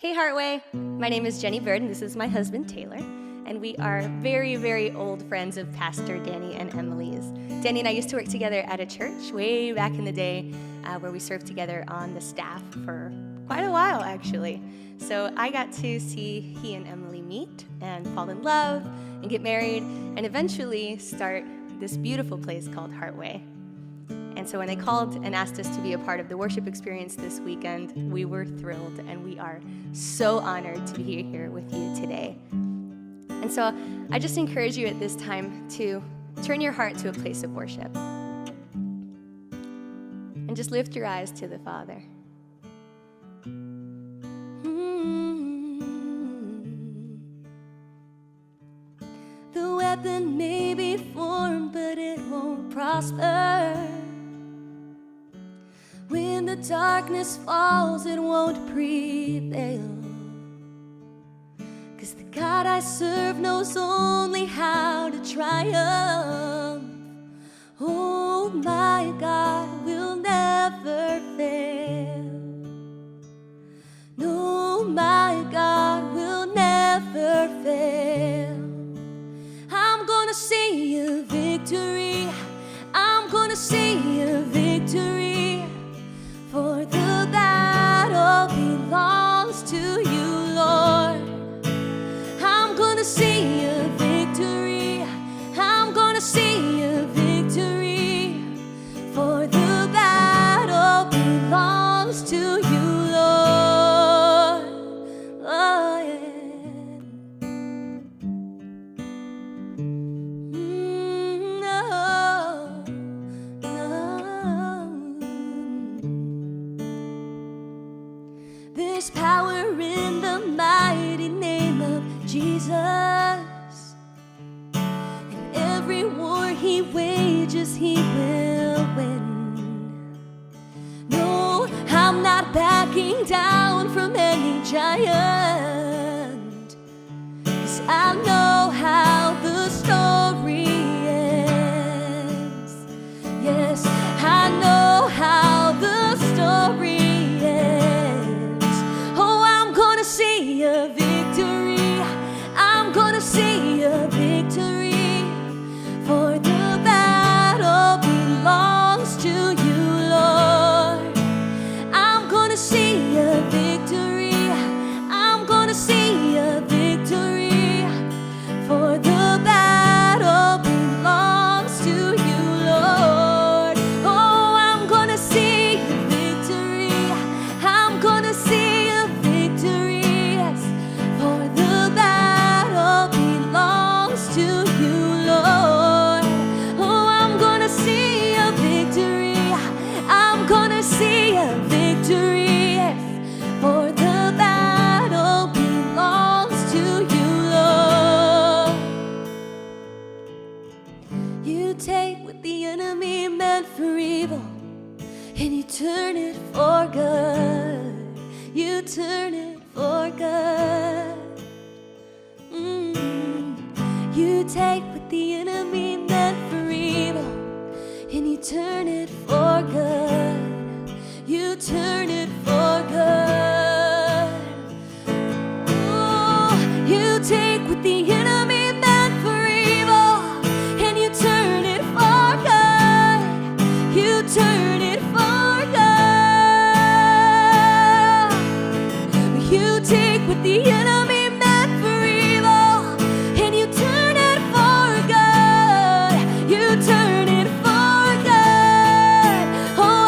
Hey Heartway, my name is Jenny Bird and this is my husband Taylor, and we are very, very old friends of Pastor Danny and Emily's. Danny and I used to work together at a church way back in the day where we served together on the staff for quite a while actually. So I got to see he and Emily meet and fall in love and get married and eventually start this beautiful place called Heartway. And so when they called and asked us to be a part of the worship experience this weekend, we were thrilled, and we are so honored to be here with you today. And so I just encourage you at this time to turn your heart to a place of worship and just lift your eyes to the Father. The weapon may be formed, but it won't prosper. When the darkness falls, it won't prevail. 'Cause the God I serve knows only how to triumph. Oh, my God will never fail. No, my God will never fail. I'm gonna see a victory. I'm gonna see a victory. For the battle belongs to you, Lord. I'm gonna see a victory. I'm gonna see a victory. For the battle belongs to you, Lord. Oh, yeah. There's power in the mighty name of Jesus. In every war he wages, he will win. No, I'm not backing down from any giant, 'cause I know how the story ends. Yes, I know how the story see a victory. I'm gonna see a victory. For the battle belongs to you, Lord. I'm gonna see a victory. I'm gonna see a victory. For the battle belongs to you, Lord. Oh, I'm gonna see a victory. I'm gonna see a victory. See a victory, for the battle belongs to you, Lord. You take what the enemy meant for evil and you turn it for good. You turn it for good. You take what the enemy meant for evil and you turn it for good. You turn it for good. Oh, you take what the enemy meant for evil and you turn it for good. You turn it for good. You take what the enemy meant for evil and you turn it for good. You turn it for good. Oh,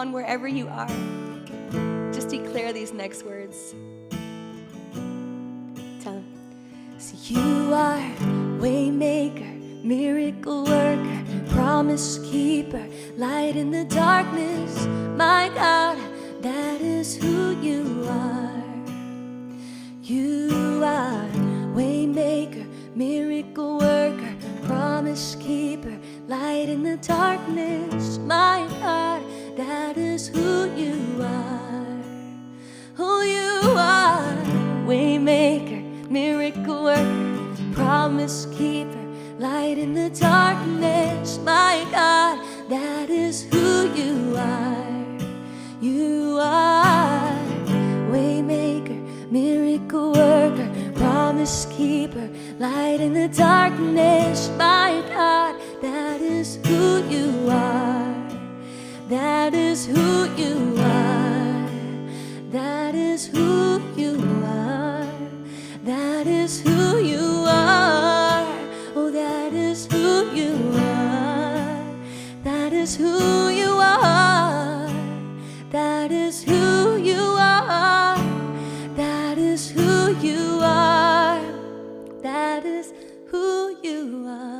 on wherever you are, just declare these next words. Tell him. So you are waymaker, miracle worker, promise keeper, light in the darkness. My God, that is who you are. You are waymaker, miracle worker, promise keeper, light in the darkness. My God, that is who you are. Who you are. Waymaker, miracle worker, promise keeper, light in the darkness. My God, that is who you are. You are waymaker, miracle worker, promise keeper, light in the darkness. My God, that is who you are. That is who you are. That is who you are. That is who you are. Oh, that is who you are. That is who you are. That is who you are. That is who you are. That is who you are.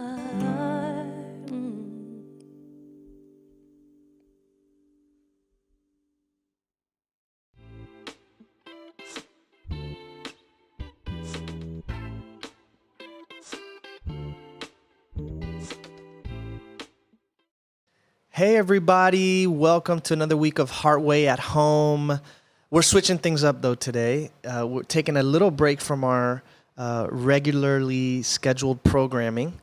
Hey everybody, welcome to another week of Heartway at home. We're switching things up though today. We're taking a little break from our regularly scheduled programming,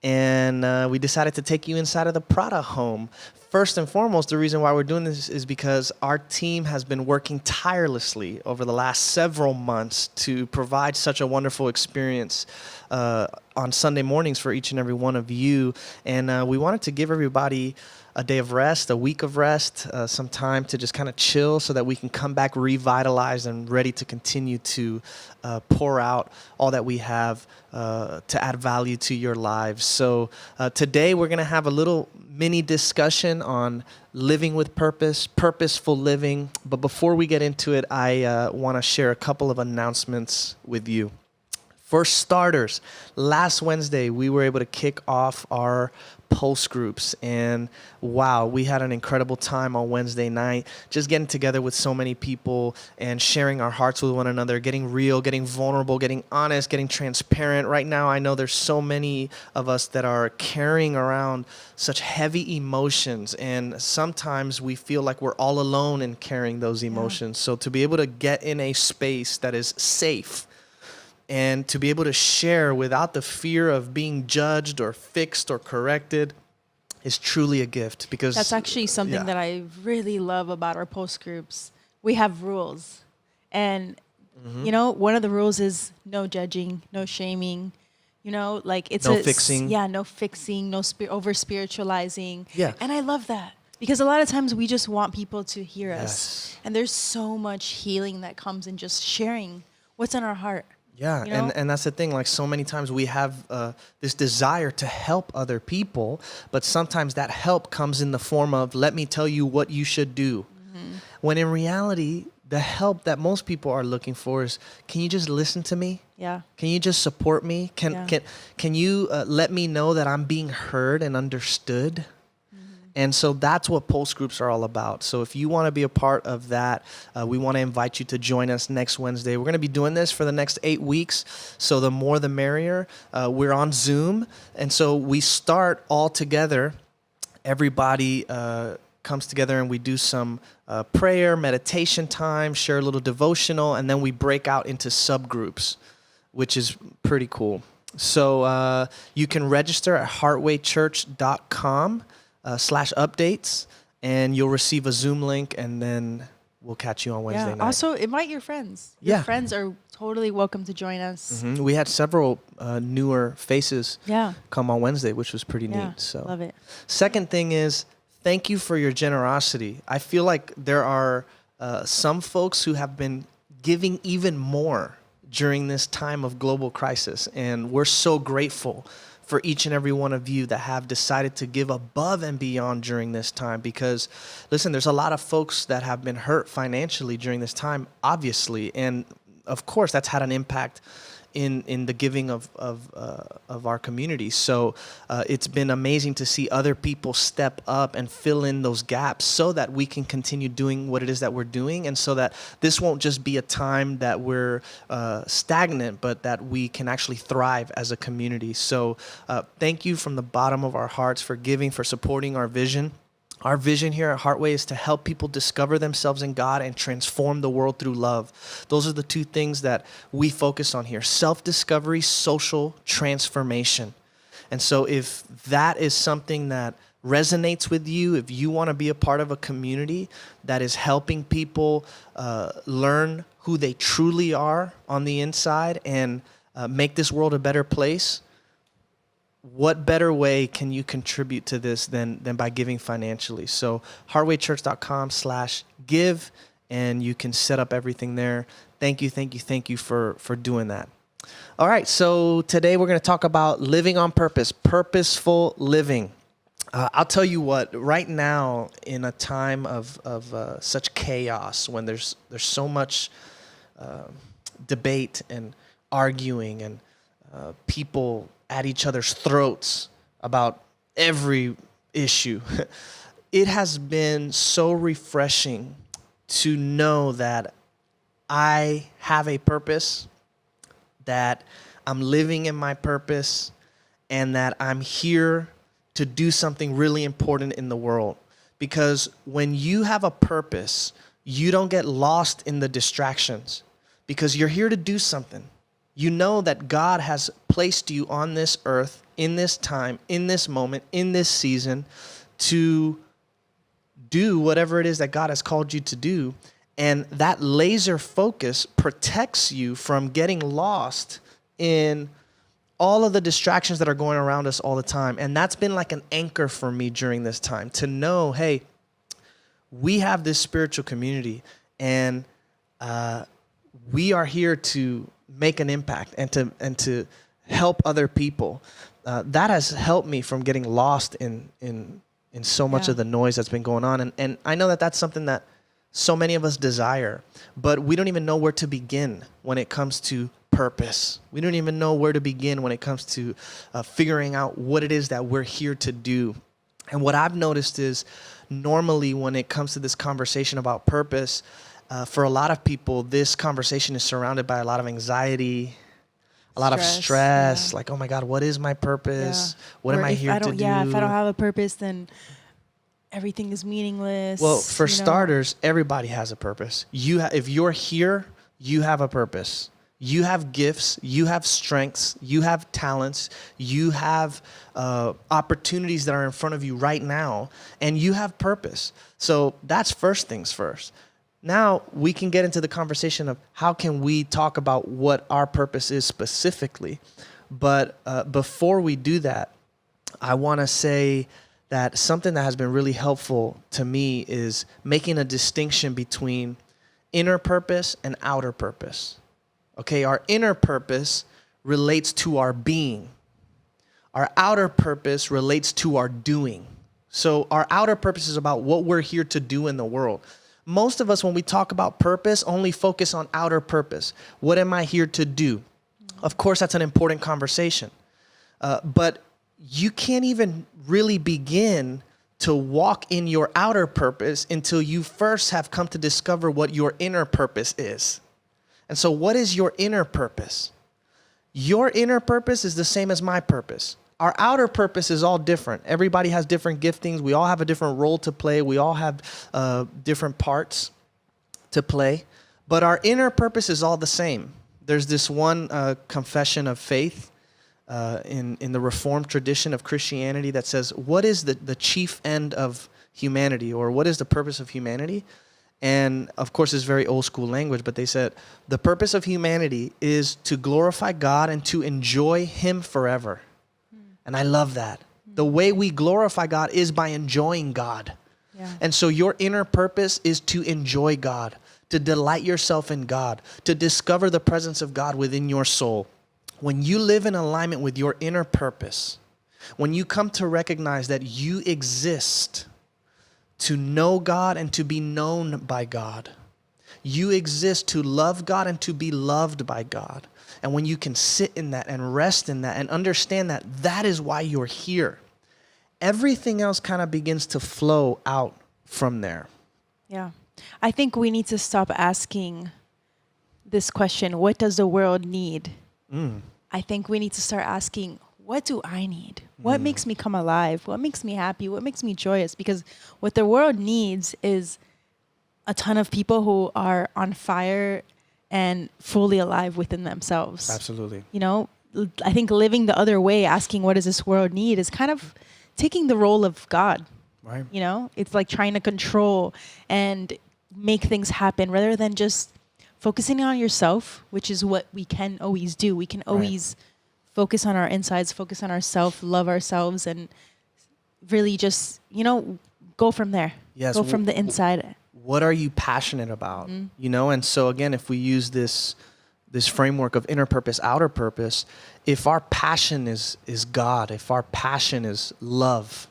and we decided to take you inside of the Prada home. First and foremost, the reason why we're doing this is because our team has been working tirelessly over the last several months to provide such a wonderful experience on Sunday mornings for each and every one of you. And we wanted to give everybody a day of rest, a week of rest, some time to just kind of chill so that we can come back revitalized and ready to continue to pour out all that we have to add value to your lives. So today we're going to have a little mini discussion on living with purpose, purposeful living. But before we get into it, I want to share a couple of announcements with you. For starters, last Wednesday, we were able to kick off our post groups, and wow, we had an incredible time on Wednesday night, just getting together with so many people and sharing our hearts with one another, getting real, getting vulnerable, getting honest, getting transparent. Right now, I know there's so many of us that are carrying around such heavy emotions, and sometimes we feel like we're all alone in carrying those emotions. So to be able to get in a space that is safe, and to be able to share without the fear of being judged or fixed or corrected is truly a gift. Because that's actually something that I really love about our post groups. We have rules. And, you know, one of the rules is no judging, no shaming. You know, like it's no fixing. Yeah, no fixing, no over spiritualizing. Yeah. And I love that. Because a lot of times we just want people to hear us. And there's so much healing that comes in just sharing what's in our heart. Yeah, you know? and that's the thing. Like so many times we have this desire to help other people, but sometimes that help comes in the form of, let me tell you what you should do. Mm-hmm. When in reality, the help that most people are looking for is, can you just listen to me? Yeah. Can you just support me? Can you let me know that I'm being heard and understood? And so that's what post groups are all about. So if you want to be a part of that, we want to invite you to join us next Wednesday. We're going to be doing this for the next 8 weeks. So the more the merrier. We're on Zoom. And so we start all together. Everybody comes together and we do some prayer, meditation time, share a little devotional, and then we break out into subgroups, which is pretty cool. So you can register at heartwaychurch.com. /updates, and you'll receive a Zoom link, and then we'll catch you on Wednesday night. Also, invite your friends. Your friends are totally welcome to join us. Mm-hmm. We had several newer faces come on Wednesday, which was pretty neat. So love it. Second thing is, thank you for your generosity. I feel like there are some folks who have been giving even more during this time of global crisis, and we're so grateful for each and every one of you that have decided to give above and beyond during this time. Because, listen, there's a lot of folks that have been hurt financially during this time, obviously. And, of course, that's had an impact in the giving of our community. So it's been amazing to see other people step up and fill in those gaps so that we can continue doing what it is that we're doing, and so that this won't just be a time that we're stagnant, but that we can actually thrive as a community. So thank you from the bottom of our hearts for giving, for supporting our vision. Our vision here at Heartway is to help people discover themselves in God and transform the world through love. Those are the two things that we focus on here: self-discovery, social transformation. And so if that is something that resonates with you, if you want to be a part of a community that is helping people learn who they truly are on the inside and make this world a better place, what better way can you contribute to this than by giving financially? So heartwaychurch.com/give, and you can set up everything there. Thank you for doing that. All right, so today we're going to talk about living on purpose, purposeful living. I'll tell you what, right now in a time of such chaos, when there's so much debate and arguing and people at each other's throats about every issue, it has been so refreshing to know that I have a purpose, that I'm living in my purpose, and that I'm here to do something really important in the world. Because when you have a purpose, you don't get lost in the distractions, because you're here to do something. You know that God has placed you on this earth, in this time, in this moment, in this season, to do whatever it is that God has called you to do. And that laser focus protects you from getting lost in all of the distractions that are going around us all the time. And that's been like an anchor for me during this time, to know, hey, we have this spiritual community, and we are here to make an impact and to help other people. That has helped me from getting lost in so much of the noise that's been going on. And I know that that's something that so many of us desire, but we don't even know where to begin when it comes to purpose. We don't even know where to begin when it comes to figuring out what it is that we're here to do. And what I've noticed is, normally when it comes to this conversation about purpose, for a lot of people, this conversation is surrounded by a lot of anxiety, a lot of stress. Like, oh my God, what is my purpose? What am I here to do? Yeah, if I don't have a purpose, then everything is meaningless. Well, for starters, everybody has a purpose. If you're here, you have a purpose. You have gifts, you have strengths, you have talents, you have opportunities that are in front of you right now, and you have purpose. So that's first things first. Now we can get into the conversation of how can we talk about what our purpose is specifically. But before we do that, I want to say that something that has been really helpful to me is making a distinction between inner purpose and outer purpose. Okay, our inner purpose relates to our being. Our outer purpose relates to our doing. So our outer purpose is about what we're here to do in the world. Most of us, when we talk about purpose, only focus on outer purpose. What am I here to do? Of course, that's an important conversation. But you can't even really begin to walk in your outer purpose until you first have come to discover what your inner purpose is. And so what is your inner purpose? Your inner purpose is the same as my purpose. Our outer purpose is all different. Everybody has different giftings. We all have a different role to play. We all have different parts to play. But our inner purpose is all the same. There's this one confession of faith in the Reformed tradition of Christianity that says, what is the chief end of humanity, or what is the purpose of humanity? And of course, it's very old school language, but they said, the purpose of humanity is to glorify God and to enjoy Him forever. And I love that. The way we glorify God is by enjoying God. Yeah. And so your inner purpose is to enjoy God, to delight yourself in God, to discover the presence of God within your soul. when you live in alignment with your inner purpose, when you come to recognize that you exist to know God and to be known by God, you exist to love God and to be loved by God. And when you can sit in that and rest in that and understand that that is why you're here, everything else kind of begins to flow out from there. Yeah. I think we need to stop asking this question, what does the world need? I think we need to start asking, what do I need? What makes me come alive? What makes me happy? What makes me joyous? Because what the world needs is a ton of people who are on fire and fully alive within themselves. Absolutely. You know, I think living the other way, asking what does this world need, is kind of taking the role of God. Right. You know, it's like trying to control and make things happen rather than just focusing on yourself, which is what we can always do. We can always focus on our insides, focus on ourselves, love ourselves, and really just, you know, go from there. Yes. Go from the inside. What are you passionate about? You know, and so again, if we use this framework of inner purpose, outer purpose, if our passion is God, if our passion is love,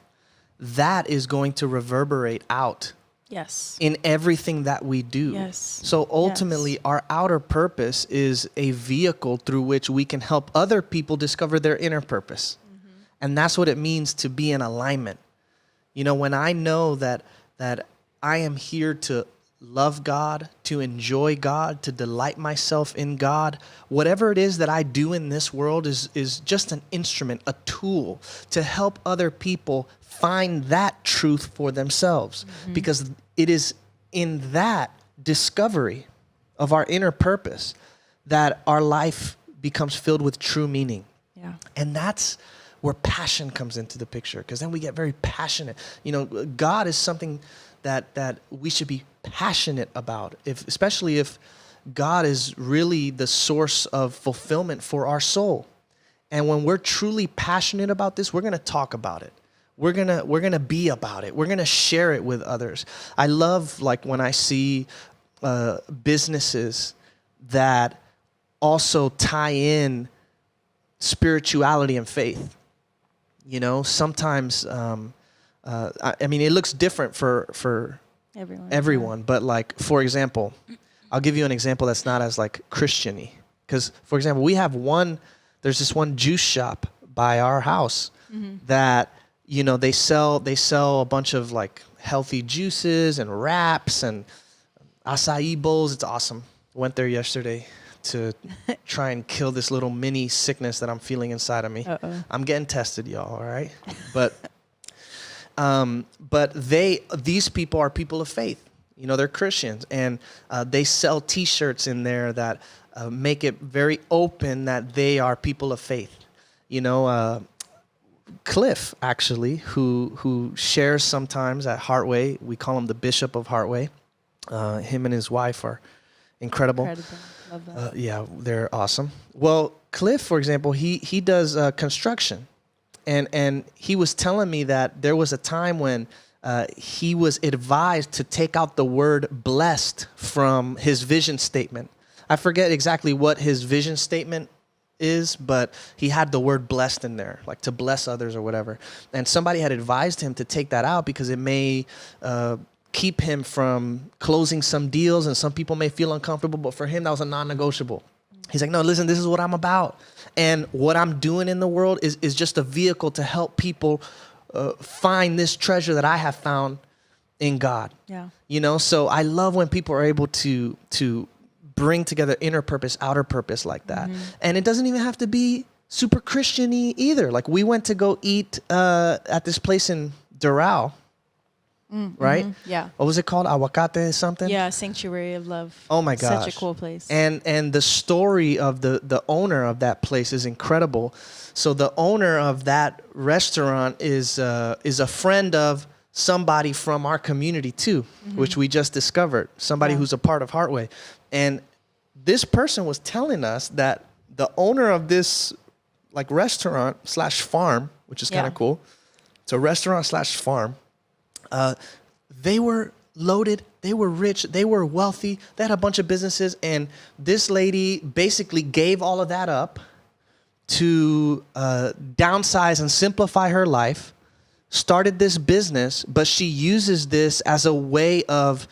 that is going to reverberate out Yes. in everything that we do. Yes. So ultimately, our outer purpose is a vehicle through which we can help other people discover their inner purpose. And that's what it means to be in alignment. You know, when I know that I am here to love God, to enjoy God, to delight myself in God, whatever it is that I do in this world is just an instrument, a tool to help other people find that truth for themselves. Because it is in that discovery of our inner purpose that our life becomes filled with true meaning. Yeah. And that's where passion comes into the picture, because then we get very passionate. You know, God is something that we should be passionate about, especially if God is really the source of fulfillment for our soul. And when we're truly passionate about this, we're going to talk about it. We're going to be about it. We're going to share it with others. I love, like, when I see businesses that also tie in spirituality and faith. You know, sometimes I mean, it looks different for everyone, but, like, for example, I'll give you an example that's not as, like, Christian-y. Because, for example, there's this one juice shop by our house that, you know, they sell a bunch of, like, healthy juices and wraps and acai bowls. It's awesome. Went there yesterday to try and kill this little mini sickness that I'm feeling inside of me. I'm getting tested, y'all, all right? But these people are people of faith. You know, they're Christians, and they sell T-shirts in there that make it very open that they are people of faith. You know, Cliff, actually, who shares sometimes at Heartway. We call him the Bishop of Heartway. Him and his wife are incredible. Love that. Yeah, they're awesome. Well, Cliff, for example, he does construction. And he was telling me that there was a time when he was advised to take out the word blessed from his vision statement. I forget exactly what his vision statement is, but he had the word blessed in there, like to bless others or whatever. And somebody had advised him to take that out because it may keep him from closing some deals, and some people may feel uncomfortable, but for him, that was a non-negotiable. He's like, no, listen, this is what I'm about. And what I'm doing in the world is just a vehicle to help people find this treasure that I have found in God. Yeah. You know, so I love when people are able to bring together inner purpose, outer purpose like that. And it doesn't even have to be super Christian-y either. Like, we went to go eat at this place in Doral. Right? Yeah. What was it called? Aguacate something? Yeah, Sanctuary of Love. Oh my gosh. Such a cool place. And the story of the owner of that place is incredible. So the owner of that restaurant is a friend of somebody from our community too, which we just discovered. Somebody who's a part of Heartway. And this person was telling us that the owner of this, like, restaurant / farm, which is kind of cool. It's a restaurant / farm. They were loaded, they were rich, they were wealthy, they had a bunch of businesses, and this lady basically gave all of that up to downsize and simplify her life, started this business, but she uses this as a way of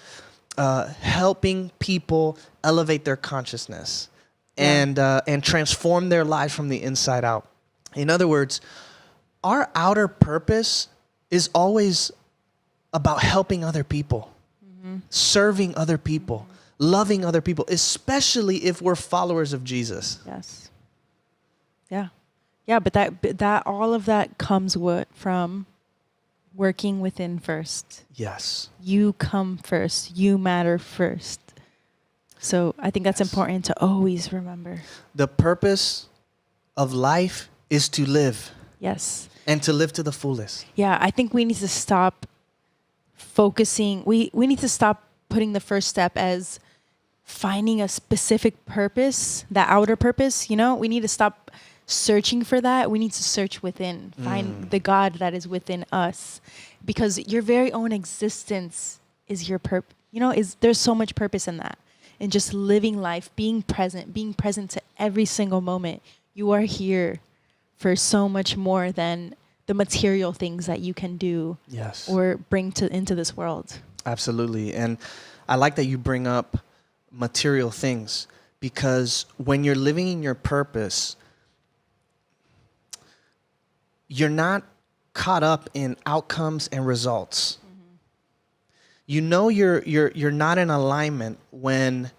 helping people elevate their consciousness and transform their lives from the inside out. In other words, our outer purpose is always about helping other people, serving other people, loving other people, especially if we're followers of Jesus. Yes. Yeah. Yeah, but that all of that comes from working within first. Yes. You come first. You matter first. So I think that's important to always remember. The purpose of life is to live. Yes. And to live to the fullest. Yeah, I think we need to stop focusing. We need to stop putting the first step as finding a specific purpose, that outer purpose, we need to stop searching for that. We need to search within, find the God that is within us, because your very own existence is your purpose. There's so much purpose in that, in just living life, being present to every single moment. You are here for so much more than the material things that you can do, yes, or bring into this world. Absolutely. And I like that you bring up material things, because when you're living in your purpose, you're not caught up in outcomes and results. You're not in alignment when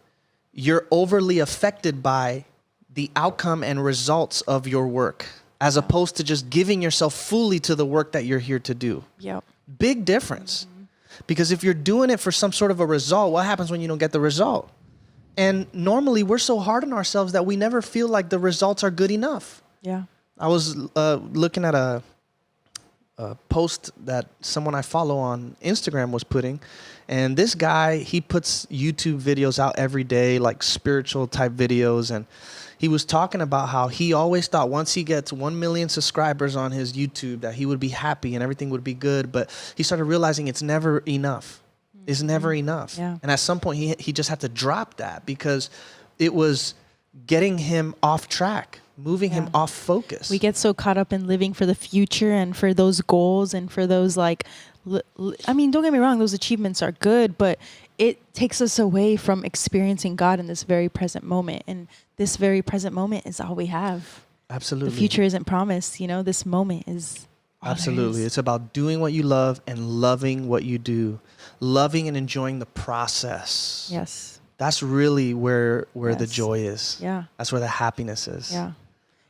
you're overly affected by the outcome and results of your work, as opposed to just giving yourself fully to the work that you're here to do. Yep. Big difference. Because if you're doing it for some sort of a result, what happens when you don't get the result? And normally we're so hard on ourselves that we never feel like the results are good enough. Yeah. I was looking at a post that someone I follow on Instagram was putting, and this guy, he puts YouTube videos out every day, like spiritual type videos, and he was talking about how he always thought once he gets 1 million subscribers on his YouTube that he would be happy and everything would be good, but he started realizing it's never enough. It's never enough. Yeah. And at some point he just had to drop that because it was getting him off track, moving him off focus. We get so caught up in living for the future and for those goals and for those don't get me wrong, those achievements are good, but it takes us away from experiencing God in this very present moment. And this very present moment is all we have. Absolutely. The future isn't promised, this moment is all Absolutely. It's about doing what you love and loving what you do. Loving and enjoying the process. Yes. That's really where the joy is. Yeah. That's where the happiness is. Yeah.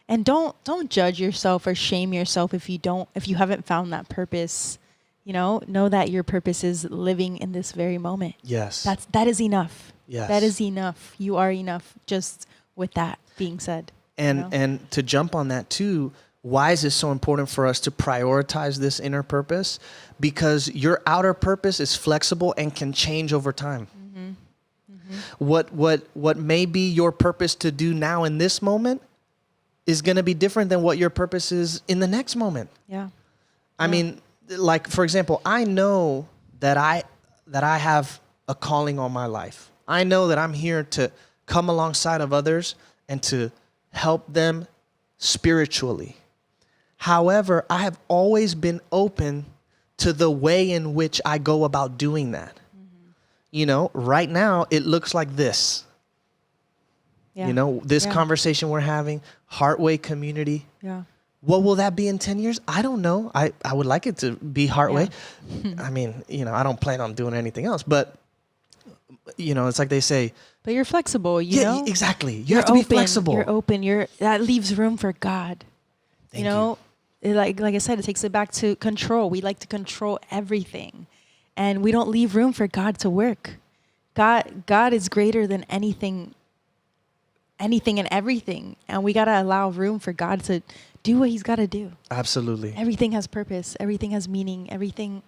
And don't judge yourself or shame yourself if you haven't found that purpose. Know that your purpose is living in this very moment. Yes. That is enough. Yes. That is enough. You are enough, just with that being said. And to jump on that too, why is it so important for us to prioritize this inner purpose? Because your outer purpose is flexible and can change over time. What may be your purpose to do now in this moment is going to be different than what your purpose is in the next moment. Yeah. I mean, like, for example, I know that I have a calling on my life. I know that I'm here to come alongside of others and to help them spiritually. However, I have always been open to the way in which I go about doing that. Right now it looks like this. Yeah. This conversation we're having, Heartway community. Yeah. What will that be in 10 years? I don't know. I would like it to be Heartway. Yeah. I mean, I don't plan on doing anything else, but it's like they say. But you're flexible, Yeah, exactly. You have to be flexible. You're open. That leaves room for God. Thank you. Like I said, it takes it back to control. We like to control everything, and we don't leave room for God to work. God is greater than anything and everything, and we gotta allow room for God to do what He's got to do. Absolutely. Everything has purpose. Everything has meaning. Everything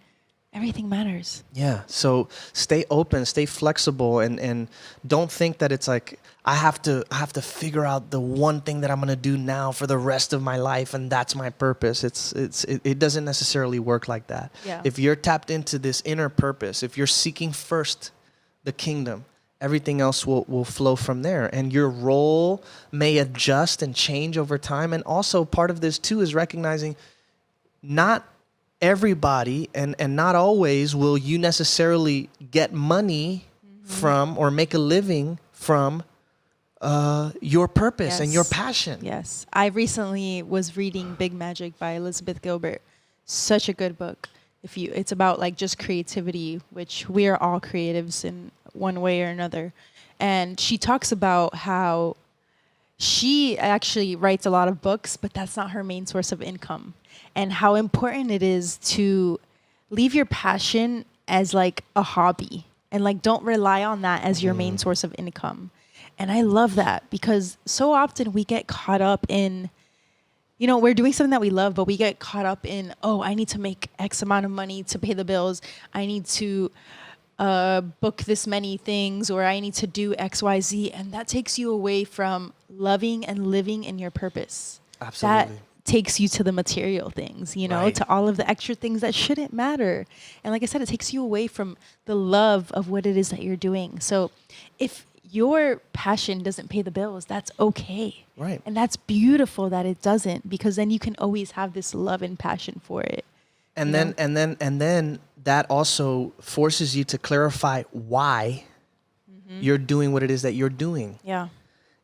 matters. Yeah. So stay open, stay flexible, and don't think that it's like I have to figure out the one thing that I'm gonna do now for the rest of my life, and that's my purpose. It doesn't necessarily work like that. Yeah. If you're tapped into this inner purpose, if you're seeking first the kingdom everything else will flow from there. And your role may adjust and change over time. And also part of this too is recognizing not everybody and not always will you necessarily get money from or make a living from your purpose and your passion. Yes. I recently was reading Big Magic by Elizabeth Gilbert. Such a good book. It's about like just creativity, which we are all creatives in one way or another. And she talks about how she actually writes a lot of books, but that's not her main source of income. And how important it is to leave your passion as like a hobby and like don't rely on that as your main source of income. And I love that because so often we get caught up in, you know, we're doing something that we love, but we get caught up in, oh, I need to make X amount of money to pay the bills. I need to book this many things, or I need to do X, Y, Z. And that takes you away from loving and living in your purpose. Absolutely. That takes you to the material things, you know, to all of the extra things that shouldn't matter. And like I said, it takes you away from the love of what it is that you're doing. So if your passion doesn't pay the bills, that's okay. Right. And that's beautiful that it doesn't, because then you can always have this love and passion for it. And then that also forces you to clarify why you're doing what it is that you're doing. Yeah.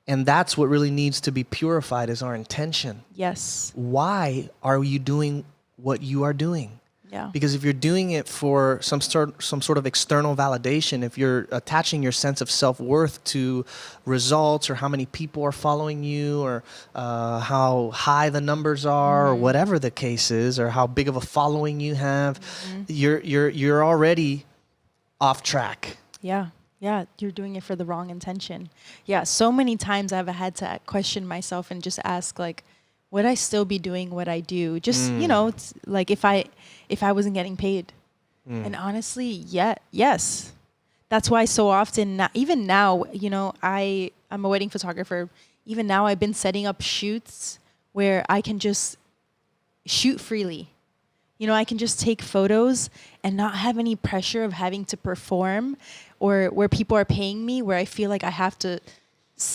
And that's what really needs to be purified is our intention. Yes. Why are you doing what you are doing? Yeah. Because if you're doing it for some sort of external validation, if you're attaching your sense of self-worth to results or how many people are following you or how high the numbers are or whatever the case is or how big of a following you have, you're already off track. Yeah. Yeah, you're doing it for the wrong intention. Yeah, so many times I've had to question myself and just ask, like, would I still be doing what I do? Just, you know, it's like if I wasn't getting paid. And honestly, yes. That's why so often, even now, you know, I'm a wedding photographer. Even now I've been setting up shoots where I can just shoot freely. You know, I can just take photos and not have any pressure of having to perform or where people are paying me, where I feel like I have to,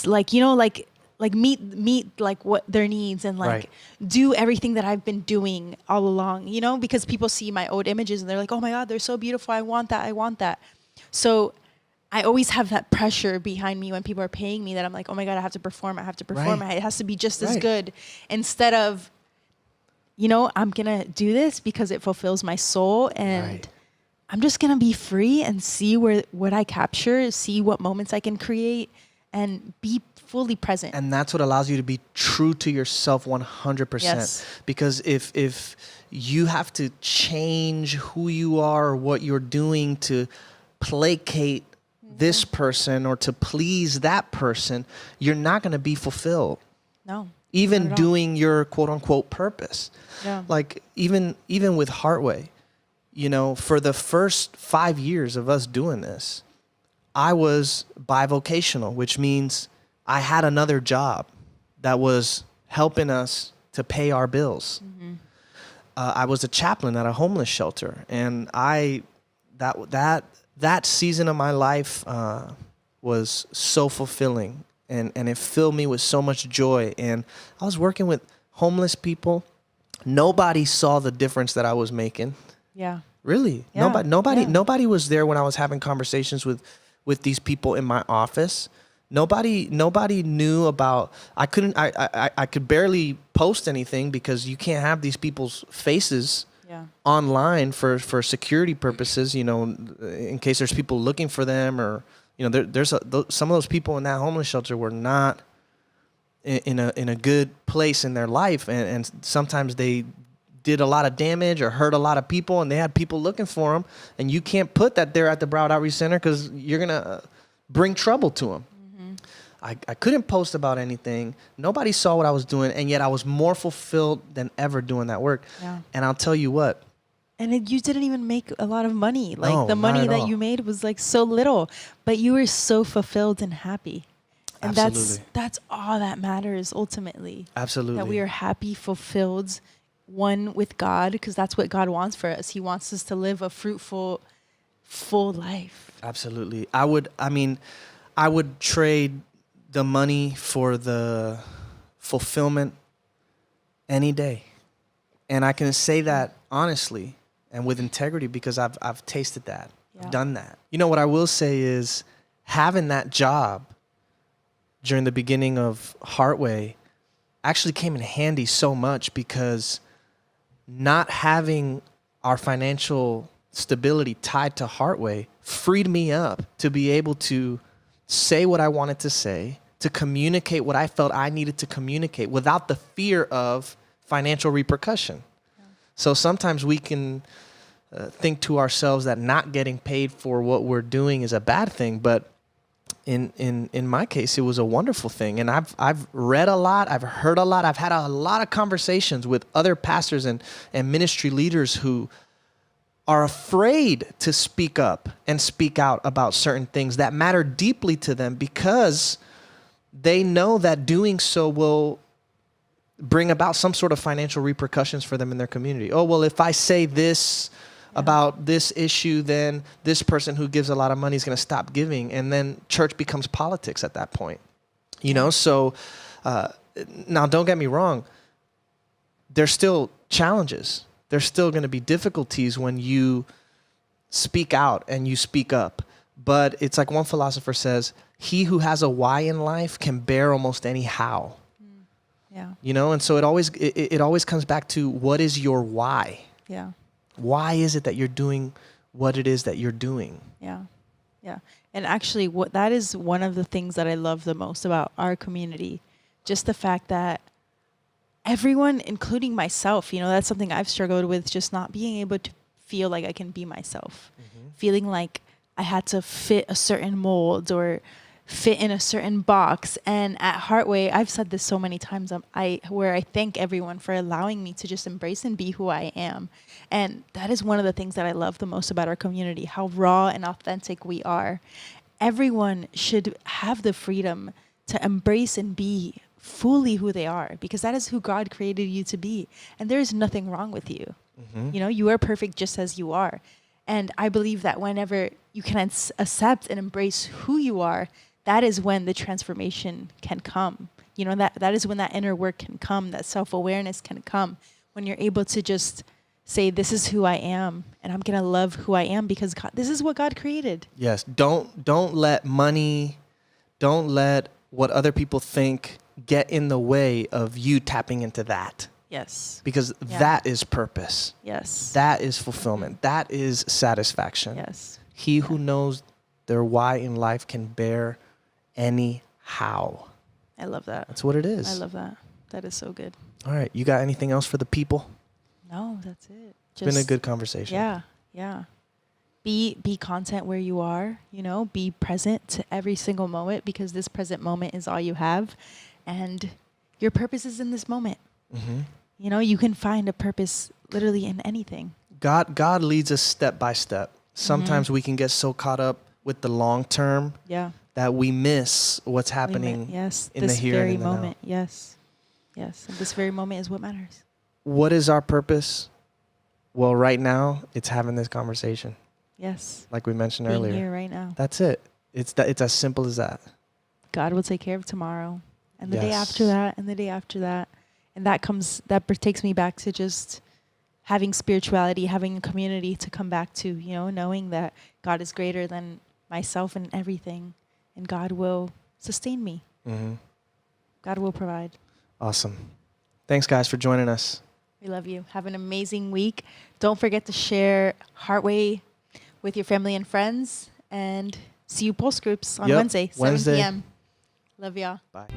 like, you know, like meet like what their needs and like do everything that I've been doing all along, you know, because people see my old images and they're like, oh my God, they're so beautiful. I want that. So I always have that pressure behind me when people are paying me that I'm like, oh my God, I have to perform. It has to be just as good, instead of, you know, I'm going to do this because it fulfills my soul and I'm just going to be free and see what I capture, see what moments I can create and be fully present. And that's what allows you to be true to yourself 100%. Yes. Because if you have to change who you are or what you're doing to placate this person or to please that person, you're not going to be fulfilled. No. Even doing your quote unquote purpose. Yeah. Like even with Heartway, you know, for the first 5 years of us doing this, I was bivocational, which means I had another job that was helping us to pay our bills. I was a chaplain at a homeless shelter, and that season of my life was so fulfilling, and it filled me with so much joy. And I was working with homeless people. Nobody saw the difference that I was making. Yeah. Really, Yeah. nobody was there when I was having conversations with these people in my office. Nobody knew about. I could barely post anything because you can't have these people's faces online for security purposes. You know, in case there's people looking for them, or you know, there's some of those people in that homeless shelter were not in a good place in their life, and sometimes they did a lot of damage or hurt a lot of people, and they had people looking for them, and you can't put that there at the Broward Outreach Center because you're gonna bring trouble to them. I couldn't post about anything. Nobody saw what I was doing, and yet I was more fulfilled than ever doing that work. Yeah. And I'll tell you what. And you didn't even make a lot of money. Like no, the money that all. you made was like so little, but you were so fulfilled and happy. And Absolutely. that's all that matters ultimately. Absolutely. That we are happy, fulfilled, one with God, because that's what God wants for us. He wants us to live a fruitful, full life. Absolutely. I would trade the money for the fulfillment any day. And I can say that honestly and with integrity because I've tasted that. Yeah. I've done that. You know, what I will say is having that job during the beginning of Heartway actually came in handy so much because not having our financial stability tied to Heartway freed me up to be able to say what I wanted to say, to communicate what I felt I needed to communicate without the fear of financial repercussion. Yeah. So sometimes we can think to ourselves that not getting paid for what we're doing is a bad thing, but in my case, it was a wonderful thing. And I've read a lot, I've heard a lot, I've had a lot of conversations with other pastors and ministry leaders who are afraid to speak up and speak out about certain things that matter deeply to them because they know that doing so will bring about some sort of financial repercussions for them in their community. Oh, well, if I say this about this issue, then this person who gives a lot of money is going to stop giving. And then church becomes politics at that point. You know, so now don't get me wrong. There's still challenges. There's still going to be difficulties when you speak out and you speak up. But it's like one philosopher says, he who has a why in life can bear almost any how. Yeah. You know, and so it always comes back to what is your why? Yeah. Why is it that you're doing what it is that you're doing? Yeah. Yeah. And actually that is one of the things that I love the most about our community. Just the fact that everyone, including myself, you know, that's something I've struggled with, just not being able to feel like I can be myself. Mm-hmm. Feeling like I had to fit a certain mold or fit in a certain box. And at Heartway, I've said this so many times, where I thank everyone for allowing me to just embrace and be who I am. And that is one of the things that I love the most about our community, how raw and authentic we are. Everyone should have the freedom to embrace and be fully who they are, because that is who God created you to be. And there is nothing wrong with you. Mm-hmm. You know, you are perfect just as you are. And I believe that whenever you can accept and embrace who you are, that is when the transformation can come. You know, that is when that inner work can come, that self-awareness can come, when you're able to just say, this is who I am, and I'm going to love who I am because God, this is what God created. Yes. Don't let money, don't let what other people think get in the way of you tapping into that. Yes. Because that is purpose. Yes. That is fulfillment. That is satisfaction. Yes. He who knows their why in life can bear any how. I love that. That's what it is. I love that. That is so good. All right. You got anything else for the people? No, that's it. It's been a good conversation. Yeah. Yeah. Be content where you are, you know, be present to every single moment, because this present moment is all you have. And your purpose is in this moment. Mm-hmm. You know, you can find a purpose literally in anything. God leads us step by step. Sometimes we can get so caught up with the long term that we miss what's happening in the here and in the moment. now. Yes. Yes. And this very moment is what matters. What is our purpose? Well, right now, it's having this conversation. Yes. Like we mentioned Being earlier. here right now. That's it. It's as simple as that. God will take care of tomorrow, and the day after that, and the day after that. And that takes me back to just having spirituality, having a community to come back to, you know, knowing that God is greater than myself and everything, and God will sustain me. Mm-hmm. God will provide. Awesome. Thanks, guys, for joining us. We love you. Have an amazing week. Don't forget to share Heartway with your family and friends, and see you post groups on Wednesday, 7 p.m. Love y'all. Bye.